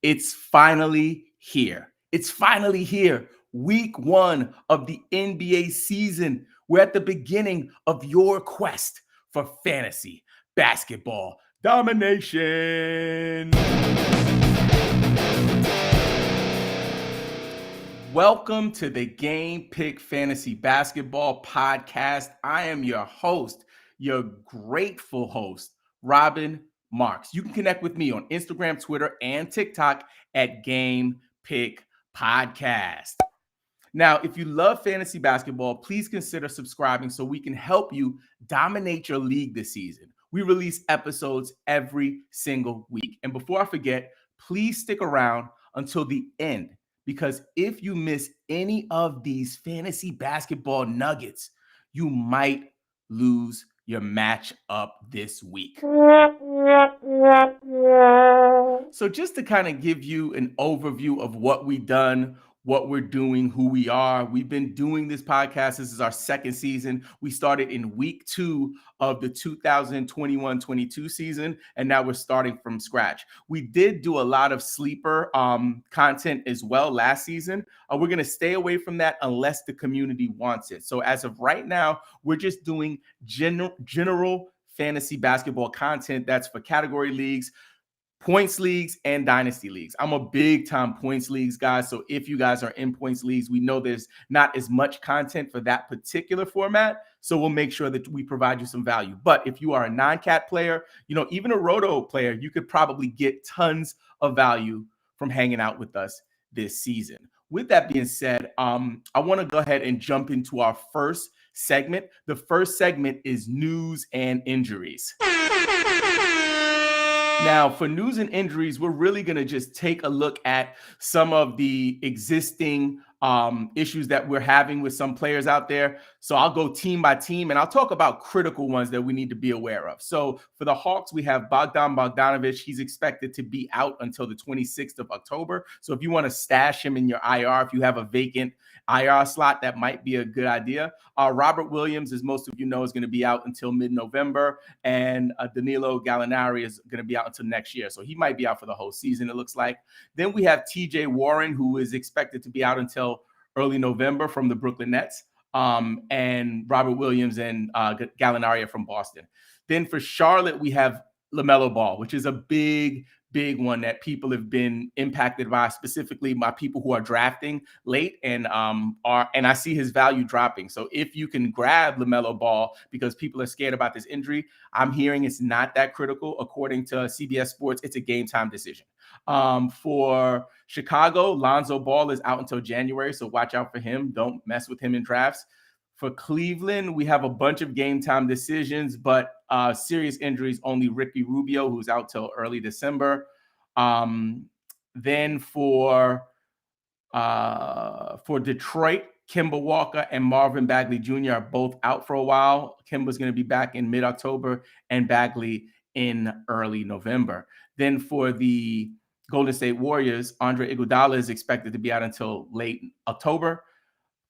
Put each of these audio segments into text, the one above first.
It's finally here. It's finally here. Week 1 of the NBA season. We're at the beginning of your quest for fantasy basketball domination. Welcome to the Game Pick Fantasy Basketball Podcast. I am your host, your grateful host, Robin Marks. You can connect with me on Instagram, Twitter, and TikTok at Game Pick Podcast. Now, if you love fantasy basketball, please consider subscribing so we can help you dominate your league this season. We release episodes every single week. And before I forget, please stick around until the end, because if you miss any of these fantasy basketball nuggets, you might lose your matchup this week. So just to kind of give you an overview of what we've done, what we're doing, who we are. We've been doing this podcast. This is our second season. We started in week 2 of the 2021-22 season, and now we're starting from scratch. We did do a lot of sleeper content as well last season. We're going to stay away from that unless the community wants it. So as of right now, we're just doing general fantasy basketball content that's for category leagues, points leagues, and dynasty leagues. I'm a big time points leagues guy. So if you guys are in points leagues, we know there's not as much content for that particular format. So we'll make sure that we provide you some value. But if you are a non-cat player, even a roto player, you could probably get tons of value from hanging out with us this season. With that being said, I want to go ahead and jump into our first segment. The first segment is news and injuries. Now, for news and injuries, we're really going to just take a look at some of the existing issues that we're having with some players out there. So I'll go team by team, and I'll talk about critical ones that we need to be aware of. So for the Hawks, we have Bogdan Bogdanović. He's expected to be out until the 26th of October. So if you want to stash him in your IR, if you have a vacant IR slot, that might be a good idea. Robert Williams, as most of you know, is going to be out until mid-November, and Danilo Gallinari is going to be out until next year. So he might be out for the whole season, it looks like. Then we have TJ Warren, who is expected to be out until early November from the Brooklyn Nets, and Robert Williams and Gallinari from Boston. Then for Charlotte, we have LaMelo Ball, which is a big one that people have been impacted by, specifically by people who are drafting late and I see his value dropping. So if you can grab LaMelo Ball because people are scared about this injury, I'm hearing it's not that critical. According to CBS Sports, it's a game time decision. For Chicago, Lonzo Ball is out until January, so watch out for him. Don't mess with him in drafts. For Cleveland, we have a bunch of game time decisions, but serious injuries, only Ricky Rubio, who's out till early December. Then for Detroit, Kemba Walker and Marvin Bagley Jr. are both out for a while. Kemba's going to be back in mid-October and Bagley in early November. Then for the Golden State Warriors, Andre Iguodala is expected to be out until late October.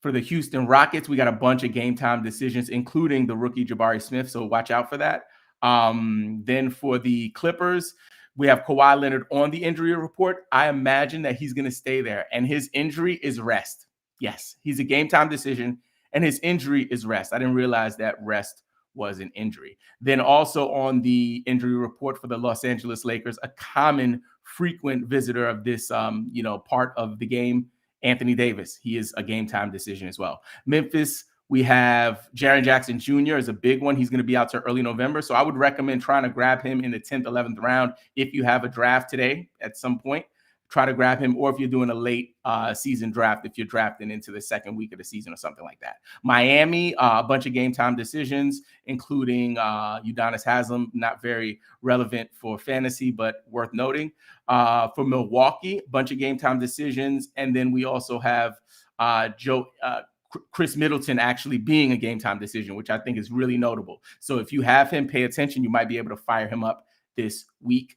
For the Houston Rockets, we got a bunch of game time decisions, including the rookie Jabari Smith, so watch out for that. Then for the Clippers, we have Kawhi Leonard on the injury report. I imagine that he's going to stay there, and his injury is rest. Yes, he's a game time decision, and his injury is rest. I didn't realize that rest was an injury. Then also on the injury report for the Los Angeles Lakers, a common frequent visitor of this part of the game, Anthony Davis. He is a game time decision as well. Memphis, we have Jaren Jackson Jr. is a big one. He's going to be out to early November. So I would recommend trying to grab him in the 10th, 11th round. If you have a draft today at some point, try to grab him. Or if you're doing a late season draft, if you're drafting into the second week of the season or something like that. Miami, a bunch of game time decisions, including Udonis Haslem, not very relevant for fantasy, but worth noting. For Milwaukee, a bunch of game time decisions. And then we also have Chris Middleton actually being a game time decision, which I think is really notable. So if you have him, pay attention. You might be able to fire him up this week.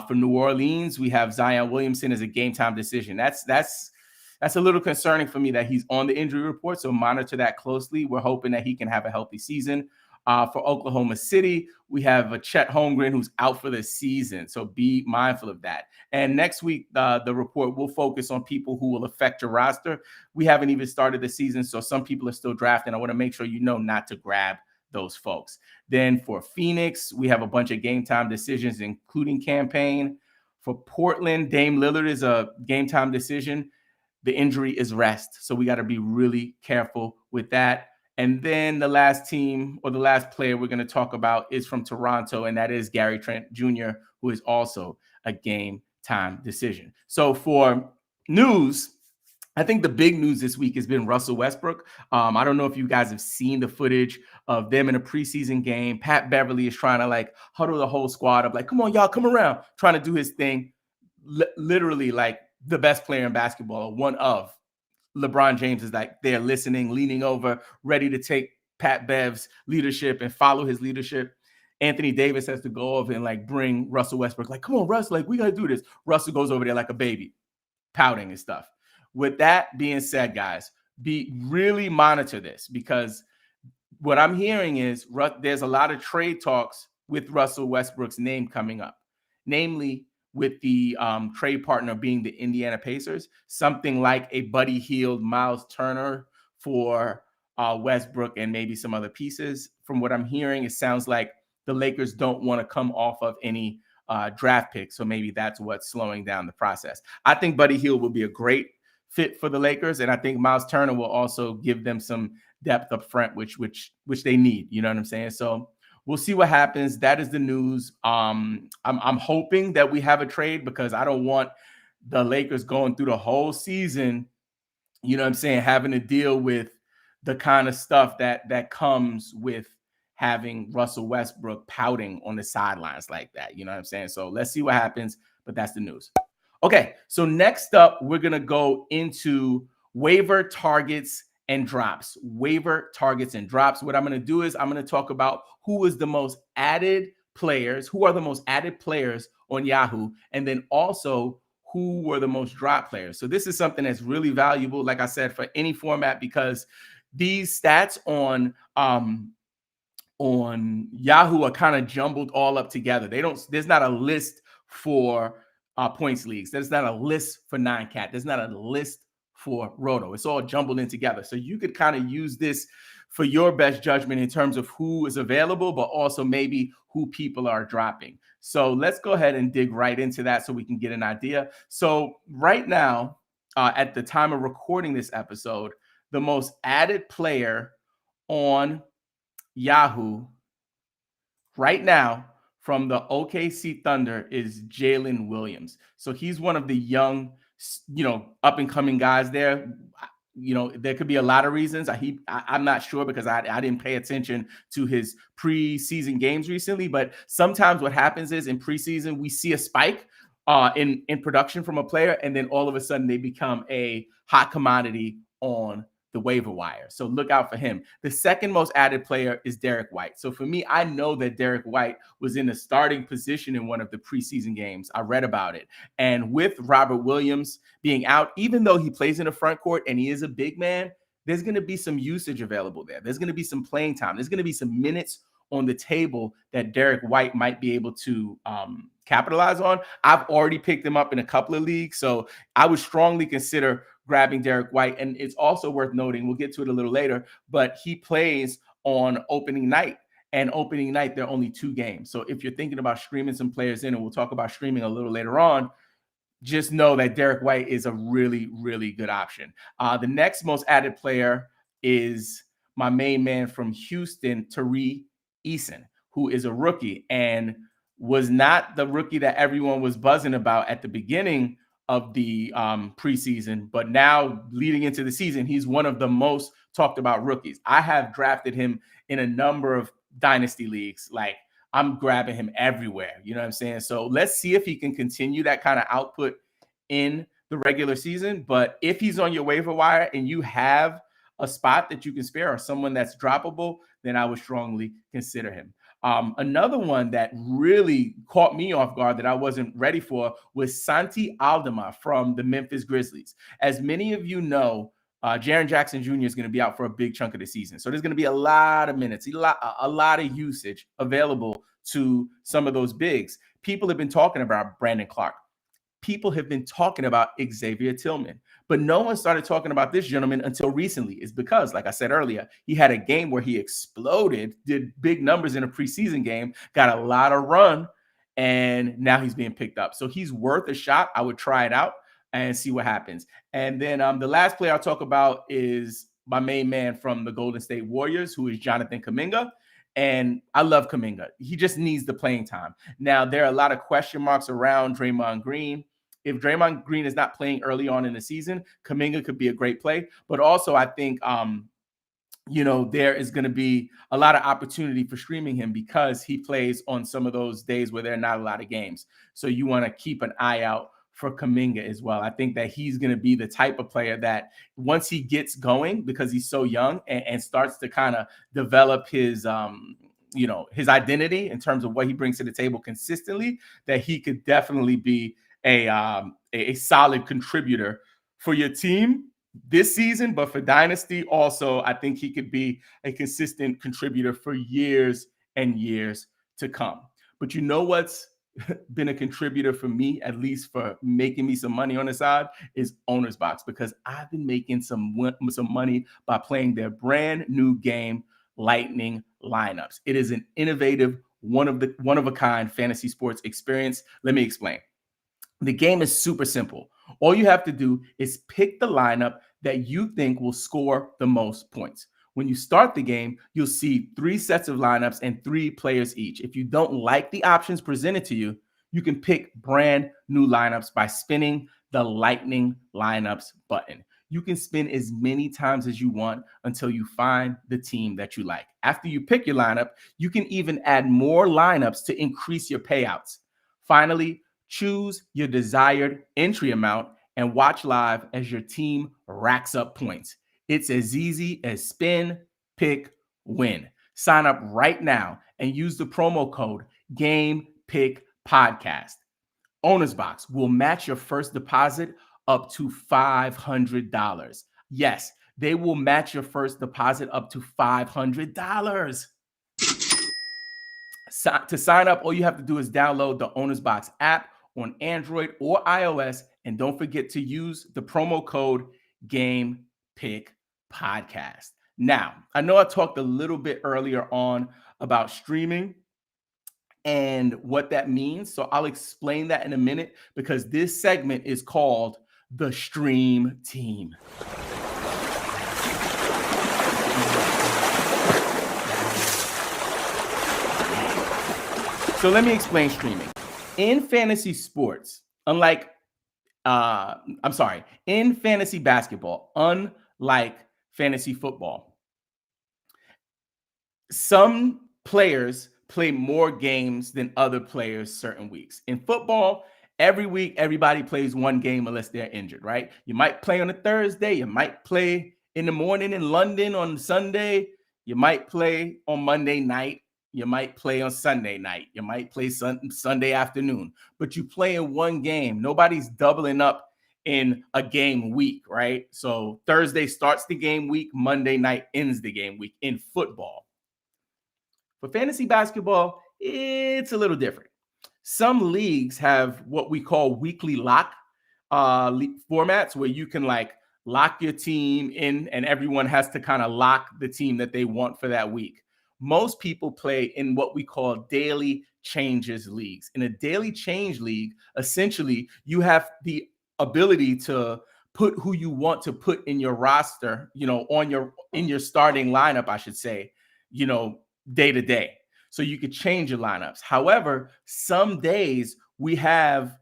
For New Orleans, we have Zion Williamson as a game time decision. That's a little concerning for me that he's on the injury report. So monitor that closely. We're hoping that he can have a healthy season. For Oklahoma City, we have a Chet Holmgren who's out for the season. So be mindful of that. And next week, the report will focus on people who will affect your roster. We haven't even started the season, so some people are still drafting. I want to make sure you know not to grab those folks. Then for Phoenix, we have a bunch of game time decisions, including campaign. For Portland, Dame Lillard is a game time decision. The injury is rest. So we got to be really careful with that. And then the last team or the last player we're going to talk about is from Toronto, and that is Gary Trent Jr., who is also a game time decision. So for news, I think the big news this week has been Russell Westbrook. I don't know if you guys have seen the footage of them in a preseason game. Pat Beverly is trying to like huddle the whole squad up, like, come on, y'all, come around, trying to do his thing. Literally like the best player in basketball, one of. LeBron James is like there listening, leaning over, ready to take Pat Bev's leadership and follow his leadership. Anthony Davis has to go over and like bring Russell Westbrook, like, come on, Russ, like we got to do this. Russell goes over there like a baby, pouting and stuff. With that being said, guys, really monitor this, because what I'm hearing is there's a lot of trade talks with Russell Westbrook's name coming up, namely with the trade partner being the Indiana Pacers, something like a Buddy Hield, Miles Turner for Westbrook and maybe some other pieces. From what I'm hearing, it sounds like the Lakers don't want to come off of any draft picks, so maybe that's what's slowing down the process. I think Buddy Hield will be a great fit for the Lakers, and I think Miles Turner will also give them some depth up front, which they need. You know what I'm saying? So we'll see what happens. That is the news. I'm hoping that we have a trade, because I don't want the Lakers going through the whole season, you know what I'm saying, having to deal with the kind of stuff that comes with having Russell Westbrook pouting on the sidelines like that. You know what I'm saying? So let's see what happens, but that's the news. Okay, so next up, we're going to go into waiver targets and drops. Waiver targets and drops. What I'm going to do is I'm going to talk about who are the most added players on Yahoo, and then also who were the most drop players. So this is something that's really valuable, like I said, for any format, because these stats on Yahoo are kind of jumbled all up together. There's not a list for points leagues. There's not a list for 9Cat. There's not a list for Roto. It's all jumbled in together. So you could kind of use this for your best judgment in terms of who is available, but also maybe who people are dropping. So let's go ahead and dig right into that so we can get an idea. So right now, at the time of recording this episode, the most added player on Yahoo right now from the OKC Thunder is Jalen Williams. So he's one of the young, up and coming guys there. There could be a lot of reasons. I'm not sure, because I didn't pay attention to his preseason games recently. But sometimes what happens is in preseason, we see a spike in production from a player, and then all of a sudden they become a hot commodity on the waiver wire. So look out for him. The second most added player is Derek White. So for me, I know that Derek White was in a starting position in one of the preseason games. I read about it. And with Robert Williams being out, even though he plays in the front court and he is a big man, there's going to be some usage available there. There's going to be some playing time. There's going to be some minutes on the table that Derek White might be able to capitalize on. I've already picked him up in a couple of leagues, so I would strongly consider grabbing Derek White. And it's also worth noting, we'll get to it a little later, but he plays on opening night. And opening night, there are only 2 games. So if you're thinking about streaming some players in, and we'll talk about streaming a little later on, just know that Derek White is a really, really good option. The next most added player is my main man from Houston, Tari Eason, who is a rookie and was not the rookie that everyone was buzzing about at the beginning of the preseason, but now leading into the season, he's one of the most talked about rookies. I have drafted him in a number of dynasty leagues. Like, I'm grabbing him everywhere. You know what I'm saying? So let's see if he can continue that kind of output in the regular season. But if he's on your waiver wire and you have a spot that you can spare or someone that's droppable, then I would strongly consider him. Another one that really caught me off guard that I wasn't ready for was Santi Aldama from the Memphis Grizzlies. As many of you know, Jaren Jackson Jr. is going to be out for a big chunk of the season. So there's going to be a lot of minutes, a lot of usage available to some of those bigs. People have been talking about Brandon Clark. People have been talking about Xavier Tillman, but no one started talking about this gentleman until recently. It's because, like I said earlier, he had a game where he exploded, did big numbers in a preseason game, got a lot of run, and now he's being picked up. So he's worth a shot. I would try it out and see what happens. And then the last player I'll talk about is my main man from the Golden State Warriors, who is Jonathan Kuminga. And I love Kuminga. He just needs the playing time. Now, there are a lot of question marks around Draymond Green. If Draymond Green is not playing early on in the season, Kuminga could be a great play. But also, I think, there is going to be a lot of opportunity for streaming him because he plays on some of those days where there are not a lot of games. So you want to keep an eye out for Kuminga as well. I think that he's going to be the type of player that once he gets going, because he's so young and starts to kind of develop his his identity in terms of what he brings to the table consistently, that he could definitely be a solid contributor for your team this season, but for Dynasty also, I think he could be a consistent contributor for years and years to come. But you know what's been a contributor for me, at least for making me some money on the side, is Owner's Box, because I've been making some money by playing their brand new game, Lightning Lineups. It is an innovative, one of a kind fantasy sports experience. Let me explain. The game is super simple. All you have to do is pick the lineup that you think will score the most points. When you start the game, you'll see 3 sets of lineups and 3 players each. If you don't like the options presented to you, you can pick brand new lineups by spinning the Lightning Lineups button. You can spin as many times as you want until you find the team that you like. After you pick your lineup, you can even add more lineups to increase your payouts. Finally, choose your desired entry amount and watch live as your team racks up points. It's as easy as spin, pick, win. Sign up right now and use the promo code GamePickPodcast. Owner's Box will match your first deposit up to $500. Yes, they will match your first deposit up to $500. To sign up, all you have to do is download the Owner's Box app on Android or iOS, and don't forget to use the promo code GamePickPodcast. Now, I know I talked a little bit earlier on about streaming and what that means, so I'll explain that in a minute, because this segment is called the Stream Team. So let me explain streaming. In fantasy sports, in fantasy basketball, unlike fantasy football, some players play more games than other players certain weeks. In football, every week, everybody plays one game unless they're injured, right? You might play on a Thursday. You might play in the morning in London on Sunday. You might play on Monday night. You might play on Sunday night. You might play Sunday afternoon, but you play in one game. Nobody's doubling up in a game week, right? So Thursday starts the game week. Monday night ends the game week in football. For fantasy basketball, it's a little different. Some leagues have what we call weekly lock formats, where you can lock your team in and everyone has to kind of lock the team that they want for that week. Most people play in what we call daily changes leagues. In a daily change league, essentially, you have the ability to put who you want to put in your roster, in your starting lineup, I should say, day to day. So you could change your lineups. However, some days we have,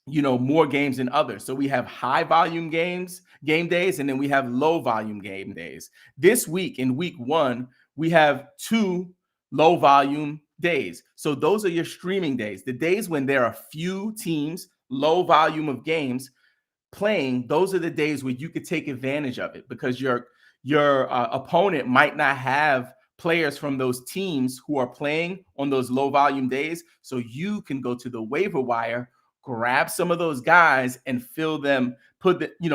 more games than others. So we have high volume game days, and then we have low volume game days. This week, in week 1, we have 2 low volume days. So those are your streaming days. The days when there are few teams, low volume of games playing, those are the days where you could take advantage of it, because your opponent might not have players from those teams who are playing on those low volume days. So you can go to the waiver wire grab some of those guys and fill them,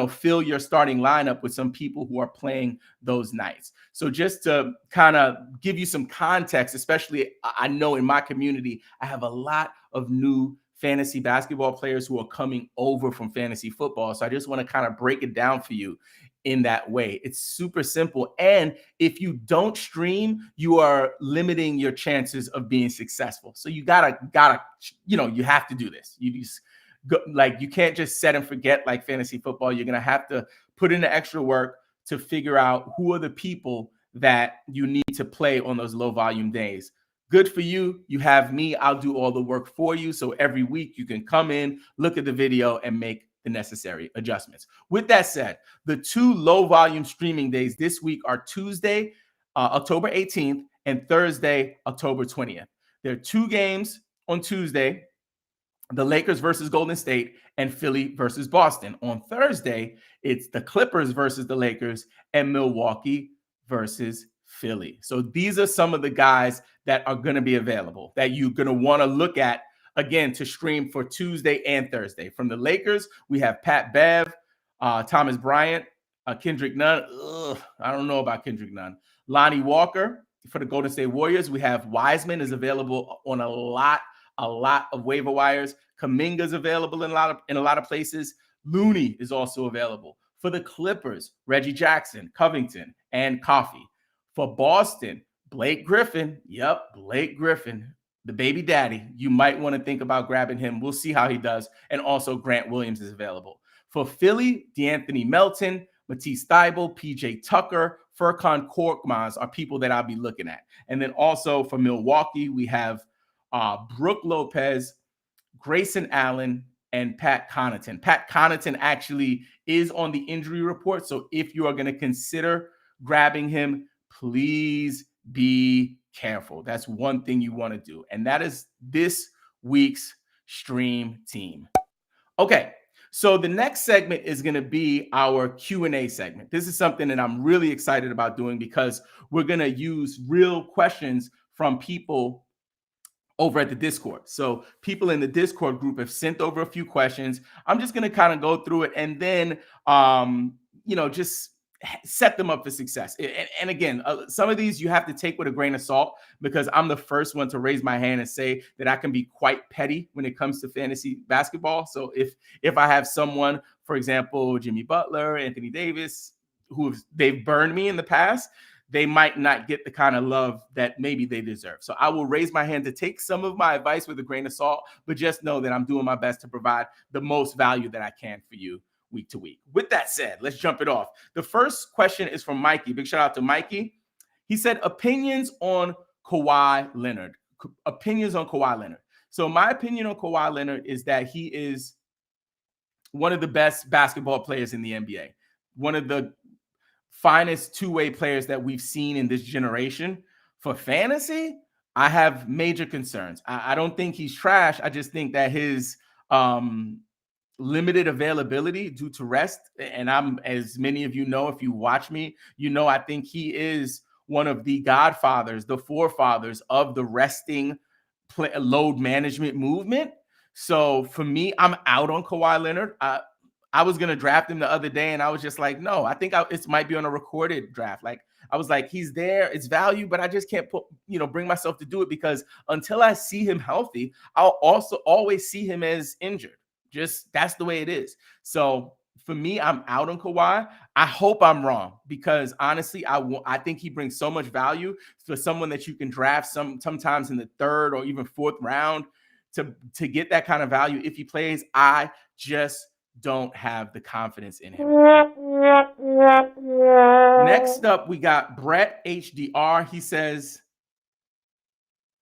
fill your starting lineup with some people who are playing those nights. So just to kind of give you some context, especially I know in my community, I have a lot of new fantasy basketball players who are coming over from fantasy football. So I just want to kind of break it down for you in that way. It's super simple. And if you don't stream, you are limiting your chances of being successful. So you gotta, you have to do this. You just go, like, you can't just set and forget like fantasy football. You're gonna have to put in the extra work to figure out who are the people that you need to play on those low volume days. Good for you. You have me. I'll do all the work for you. So every week you can come in, look at the video, and make the necessary adjustments. With that said, the 2 low volume streaming days this week are Tuesday, October 18th, and Thursday, October 20th. There are 2 games on Tuesday, the Lakers versus Golden State and Philly versus Boston. On Thursday, it's the Clippers versus the Lakers and Milwaukee versus Philly. So these are some of the guys that are going to be available that you're going to want to look at, again, to stream for Tuesday and Thursday. From the Lakers, we have Pat Bev, Thomas Bryant, Kendrick Nunn. I don't know about Kendrick Nunn. Lonnie Walker. For the Golden State Warriors, we have Wiseman is available on a lot of waiver wires. Kuminga's available in a lot of places. Looney is also available. For the Clippers, Reggie Jackson, Covington, and Coffee. For Boston, Blake Griffin. Yep, Blake Griffin, the baby daddy. You might want to think about grabbing him. We'll see how he does. And also Grant Williams is available. For Philly, DeAnthony Melton, Matisse Thybulle, PJ Tucker, Furkan Korkmaz are people that I'll be looking at. And then also for Milwaukee, we have Brooke Lopez, Grayson Allen, and Pat Connaughton. Pat Connaughton actually is on the injury report. So if you are going to consider grabbing him, please be careful. That's one thing you want to do. And that is this week's stream team. Okay. So the next segment is going to be our Q&A segment. This is something that I'm really excited about doing because we're going to use real questions from people over at the Discord. So people in the Discord group have sent over a few questions. I'm just going to kind of go through it and then, just set them up for success. And again, some of these you have to take with a grain of salt because I'm the first one to raise my hand and say that I can be quite petty when it comes to fantasy basketball. So if I have someone, for example, Jimmy Butler, Anthony Davis, they've burned me in the past, they might not get the kind of love that maybe they deserve. So I will raise my hand to take some of my advice with a grain of salt, but just know that I'm doing my best to provide the most value that I can for you week to week. With that said, let's jump it off. The first question is from Mikey. Big shout out to Mikey. He said, opinions on Kawhi Leonard. So my opinion on Kawhi Leonard is that he is one of the best basketball players in the NBA. One of the finest two-way players that we've seen in this generation. For fantasy, I have major concerns. I don't think he's trash. I just think that his limited availability due to rest, and I'm, as many of you know, if you watch me, I think he is one of the godfathers, the forefathers of the resting load management movement. So for me, I'm out on Kawhi Leonard. I was going to draft him the other day, and I was just like, no, I think it might be on a recorded draft. Like, I was like, he's there, it's value, but I just can't bring myself to do it because until I see him healthy, I'll also always see him as injured. Just that's the way it is. So for me, I'm out on Kawhi. I hope I'm wrong because honestly, I think he brings so much value for someone that you can draft sometimes in the 3rd or even 4th round to get that kind of value if he plays. I just don't have the confidence in him. Next up, we got Brett HDR. He says,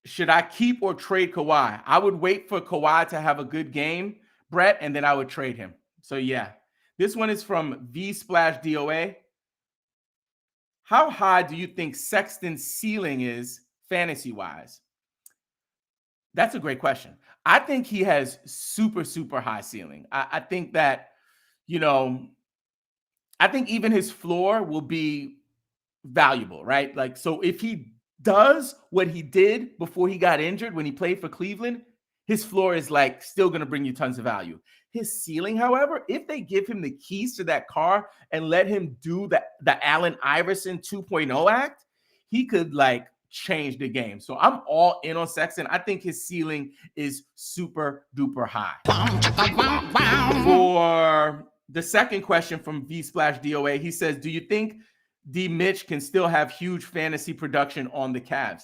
should I keep or trade Kawhi? I would wait for Kawhi to have a good game, Brett, and then I would trade him. So yeah, this one is from V Splash DOA. How high do you think Sexton's ceiling is fantasy-wise? That's a great question. I think he has super, super high ceiling. I think that, I think even his floor will be valuable, right? Like, so if he does what he did before he got injured when he played for Cleveland, his floor is like still going to bring you tons of value. His ceiling, however, if they give him the keys to that car and let him do the Allen Iverson 2.0 act, he could like change the game. So I'm all in on Sexton. I think his ceiling is super duper high. For the second question from V Splash DOA, he says, do you think D Mitch can still have huge fantasy production on the Cavs?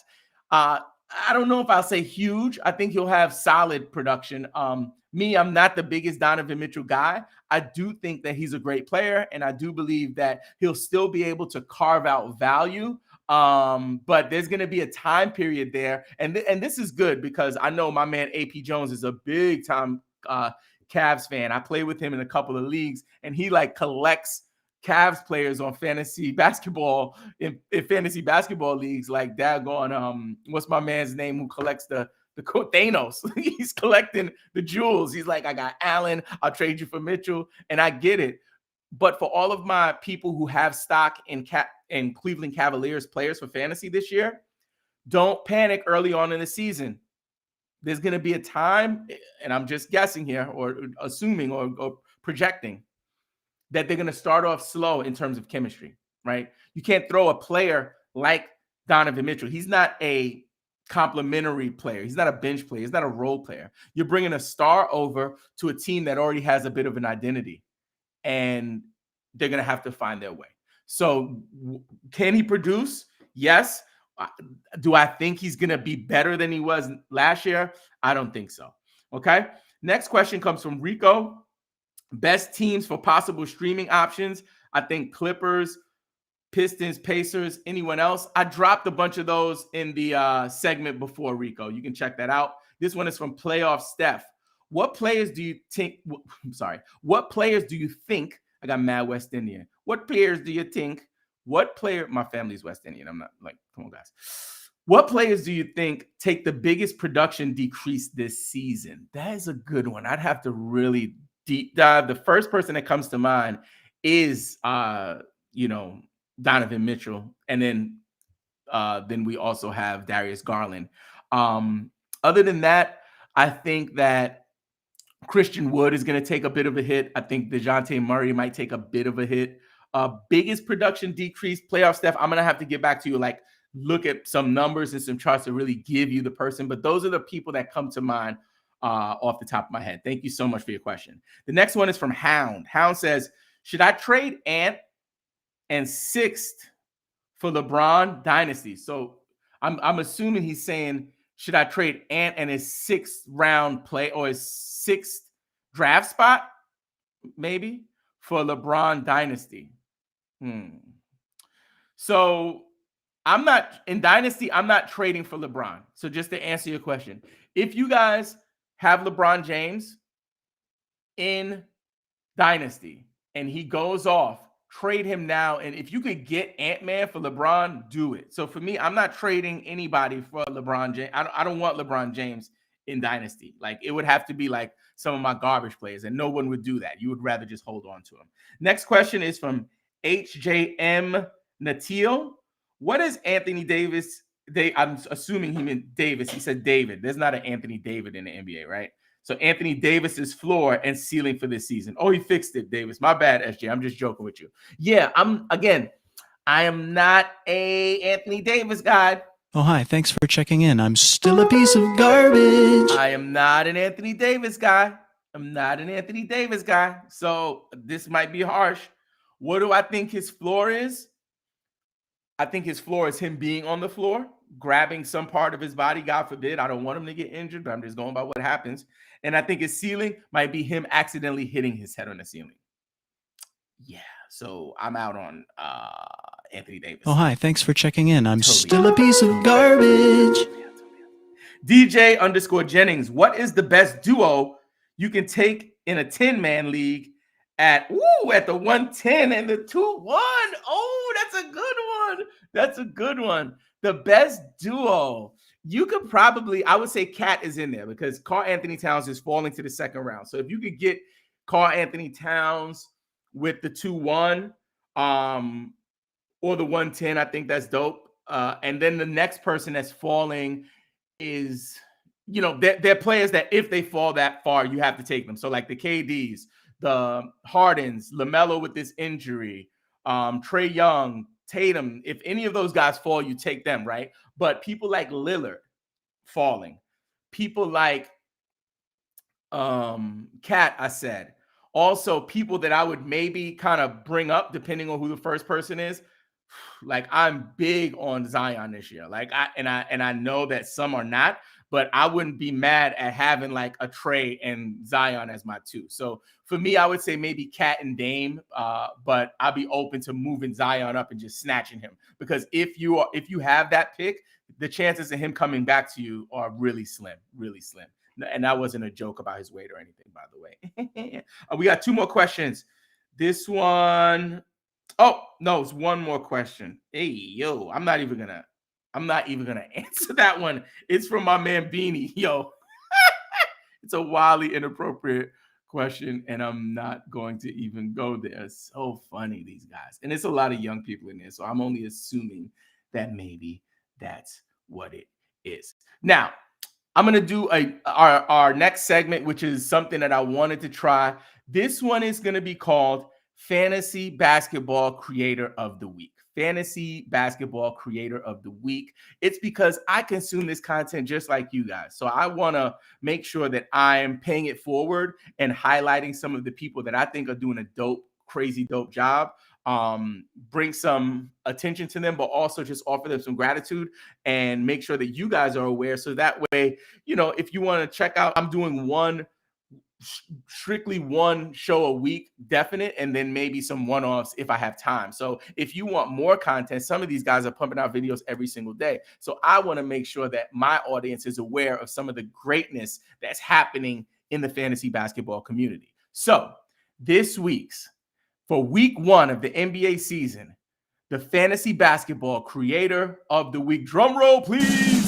I don't know if I'll say huge. I think he'll have solid production. I'm not the biggest Donovan Mitchell guy. I do think that he's a great player, and I do believe that he'll still be able to carve out value. But there's going to be a time period there. And this is good because I know my man AP Jones is a big time Cavs fan. I play with him in a couple of leagues, and he like collects Cavs players on fantasy basketball in fantasy basketball leagues, like daggone what's my man's name who collects the Thanos? He's collecting the jewels. He's like, I got Allen, I'll trade you for Mitchell, and I get it. But for all of my people who have stock in Cleveland Cavaliers players for fantasy this year, don't panic early on in the season. There's going to be a time, and I'm just guessing here or assuming or projecting, that they're going to start off slow in terms of chemistry, right? You can't throw a player like Donovan Mitchell. He's not a complimentary player. He's not a bench player. He's not a role player. You're bringing a star over to a team that already has a bit of an identity, and they're going to have to find their way. So can he produce? Yes. Do I think he's going to be better than he was last year? I don't think so. Okay. Next question comes from Rico. Best teams for possible streaming options. I think Clippers, Pistons, Pacers, anyone else. I dropped a bunch of those in the segment before, Rico. You can check that out. This one is from Playoff Steph. What players do you think? What players do you think? I got mad West Indian. What players do you think? My family's West Indian. I'm not like, come on, guys. What players do you think take the biggest production decrease this season? That is a good one. I'd have to really deep dive. The first person that comes to mind is Donovan Mitchell, and then we also have Darius Garland. Other than that, I think that Christian Wood is going to take a bit of a hit. I think DeJounte Murray might take a bit of a hit. Biggest production decrease, Playoff Steph, I'm going to have to get back to you, like look at some numbers and some charts to really give you the person. But those are the people that come to mind off the top of my head. Thank you so much for your question. The next one is from Hound. Hound says, should I trade Ant and Sixth for LeBron Dynasty? So I'm assuming he's saying, should I trade Ant and his 6th round play or his 6th draft spot, maybe, for LeBron Dynasty? So I'm not in Dynasty. I'm not trading for LeBron. So just to answer your question, if you guys have LeBron James in Dynasty and he goes off, trade him now. And if you could get Ant-Man for LeBron, do it. So for me, I'm not trading anybody for LeBron James. I don't want LeBron James in Dynasty. Like, it would have to be like some of my garbage players, and no one would do that. You would rather just hold on to him. Next question is from HJM Natil. What is Anthony Davis? I'm assuming he meant Davis. He said David. There's not an Anthony David in the NBA, right? So Anthony Davis's floor and ceiling for this season. Oh, he fixed it, Davis. My bad, SJ. I'm just joking with you. Yeah, I am not a Anthony Davis guy. Oh, hi. Thanks for checking in. I'm still a piece of garbage. I am not an Anthony Davis guy. So this might be harsh. What do I think his floor is? I think his floor is him being on the floor, grabbing some part of his body. God forbid. I don't want him to get injured, but I'm just going by what happens. And I think his ceiling might be him accidentally hitting his head on the ceiling. Yeah. So I'm out on Anthony Davis. Oh, hi. Thanks for checking in. I'm still a piece of garbage. DJ_Jennings. What is the best duo you can take in a 10-man league at the 110 and the 2-1? Oh, that's a good one. The best duo. You could probably, I would say Cat is in there because Karl Anthony Towns is falling to the second round. So if you could get Karl Anthony Towns with the 2-1 or the 110, I think that's dope. And then the next person that's falling is you know, they're players that if they fall that far, you have to take them. So like the KDs, the Hardens, LaMelo with this injury, Trey Young, Tatum, if any of those guys fall, you take them, right? But people like Lillard falling, people like Cat, I said. Also, people that I would maybe kind of bring up depending on who the first person is. Like I'm big on Zion this year. Like I know that some are not, but I wouldn't be mad at having like a Trey and Zion as my two. So for me, I would say maybe Cat and Dame, but I'll be open to moving Zion up and just snatching him, because if you have that pick, the chances of him coming back to you are really slim, really slim. And that wasn't a joke about his weight or anything, by the way. We got two more questions. This one, oh no, it's one more question. Hey, yo, I'm not even gonna answer that one. It's from my man Beanie. Yo, it's a wildly inappropriate question, and I'm not going to even go there. It's so funny, these guys. And it's a lot of young people in there, so I'm only assuming that maybe that's what it is. Now, I'm going to do our next segment, which is something that I wanted to try. This one is going to be called Fantasy Basketball Creator of the Week. Fantasy Basketball Creator of the Week. It's because I consume this content just like you guys. So I want to make sure that I am paying it forward and highlighting some of the people that I think are doing a dope, crazy dope job. Bring some attention to them, but also just offer them some gratitude and make sure that you guys are aware. So that way, you know, if you want to check out, I'm doing strictly one show a week, definite, and then maybe some one-offs if I have time. So if you want more content, some of these guys are pumping out videos every single day. So I want to make sure that my audience is aware of some of the greatness that's happening in the fantasy basketball community. So for week 1 of the NBA season, the Fantasy Basketball Creator of the Week, drum roll please,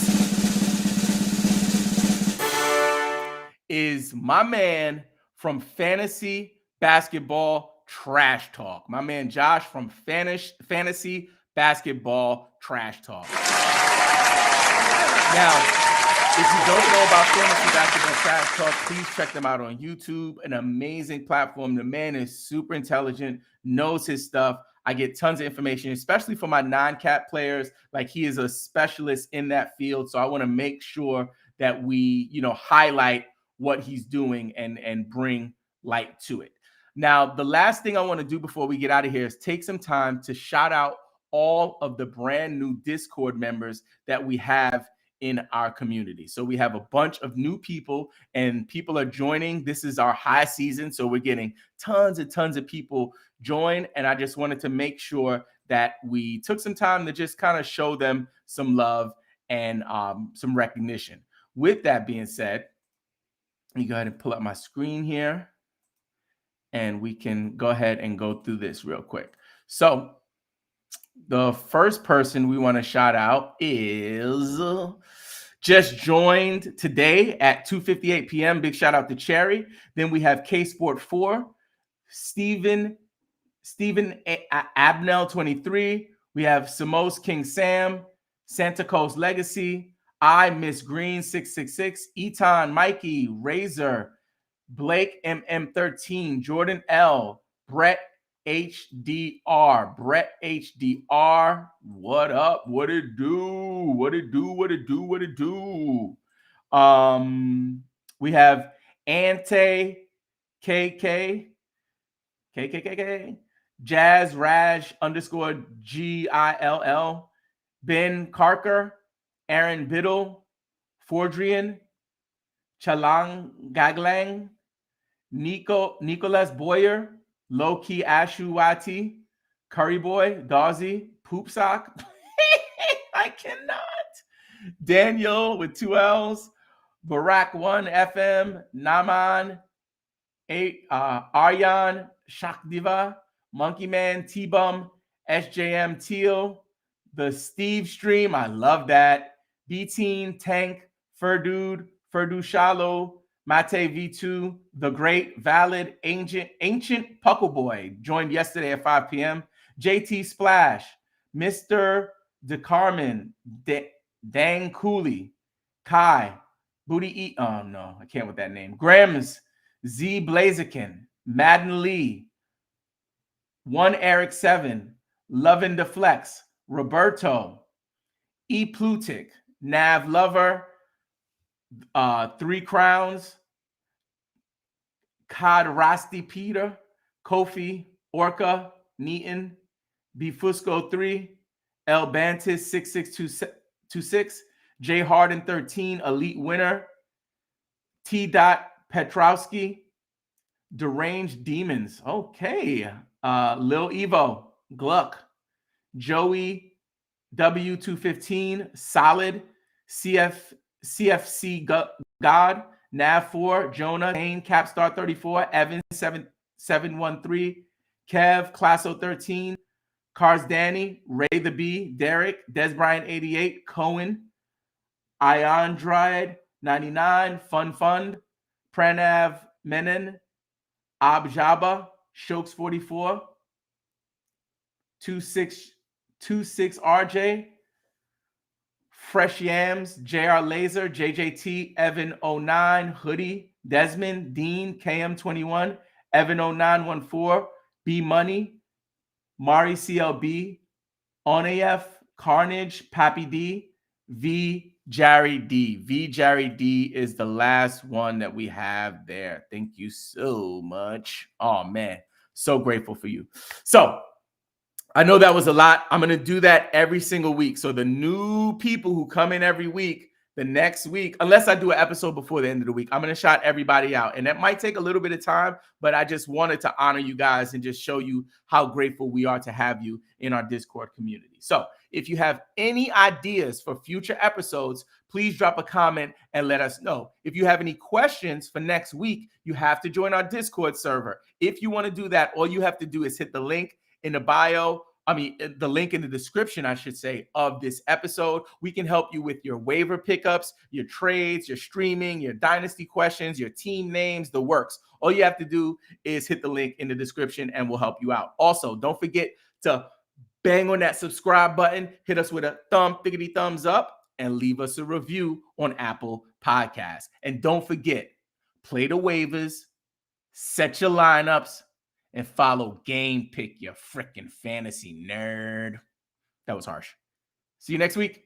is my man from Fantasy Basketball Trash Talk. My man Josh from Fantasy Basketball Trash Talk. Now, if you don't know about Fantasy Basketball Trash Talk, please check them out on YouTube. An amazing platform. The man is super intelligent, knows his stuff. I get tons of information, especially for my non-cap players. Like, he is a specialist in that field. So I want to make sure that we, you know, highlight what he's doing and bring light to it. Now, the last thing I want to do before we get out of here is take some time to shout out all of the brand new Discord members that we have in our community. So we have a bunch of new people, and people are joining. This is our high season, so we're getting tons and tons of people join, and I just wanted to make sure that we took some time to just kind of show them some love and some recognition. With that being said, let me go ahead and pull up my screen here, and we can go ahead and go through this real quick. So the first person we want to shout out is just joined today at 2:58 p.m. Big shout out to Cherry. Then we have K Sport 4, Stephen Abnell 23. We have Samos King Sam, Santa Coast Legacy, I Miss Green 666, Eton Mikey, Razor, Blake MM13, Jordan L, Brett HDR, what up? What it do? We have Ante KK, Jazz Raj _ GILL, Ben Carker, Aaron Biddle, Fordrian, Chalang Gaglang, Nicholas Boyer, Low Key Ashuwati, Curry Boy, Dawsey, Poop Sock. I cannot. Daniel with 2 L's, Barack 1 FM, Naman, Aryan, Shakdiva, Monkey Man, T-Bum, SJM Teal, the Steve Stream, I love that. B-Teen, Tank, Ferdude Shallow, Mate V2, The Great, Valid, Ancient Puckle Boy, joined yesterday at 5 p.m. JT Splash, Mr. DeCarmen, Dang Cooley, Kai, Oh no, I can't with that name. Grims, Z Blaziken, Madden Lee, One Eric 7, Lovin Deflex, Roberto, E Plutic, Nav Lover, Three Crowns, Cod Rasti Peter, Kofi, Orca, Neaton, Bfusco 3, El Bantis 6626, J Harden 13, Elite Winner, T. Petrowski, Deranged Demons. Okay. Lil Evo, Gluck, Joey W215, Solid, CFC God, Nav4, Jonah, Kane, Capstar 34, Evan 7713, Kev, Classo 13, Cars Danny, Ray the B, Derek, Des Bryant 88, Cohen, Ion Dryad 99, Fun Fund, Pranav Menon, Abjaba, Shokes 44, 26 RJ, Fresh Yams, JR Laser, JJT, Evan 09, Hoodie, Desmond, Dean, KM21, Evan 0914, B Money, Mari CLB, Onaf, Carnage, Pappy D, V Jerry D. V Jerry D is the last one that we have there. Thank you so much. Oh man, so grateful for you. So I know that was a lot. I'm going to do that every single week. So the new people who come in every week, the next week, unless I do an episode before the end of the week, I'm going to shout everybody out. And that might take a little bit of time, but I just wanted to honor you guys and just show you how grateful we are to have you in our Discord community. So if you have any ideas for future episodes, please drop a comment and let us know. If you have any questions for next week, you have to join our Discord server. If you want to do that, all you have to do is hit the link in the bio, the link in the description, I should say, of this episode. We can help you with your waiver pickups, your trades, your streaming, your dynasty questions, your team names, the works. All you have to do is hit the link in the description and we'll help you out. Also, don't forget to bang on that subscribe button, hit us with a thumbs up, and leave us a review on Apple Podcasts. And don't forget, play the waivers, set your lineups, and follow Game Pick, your freaking fantasy nerd. That was harsh. See you next week.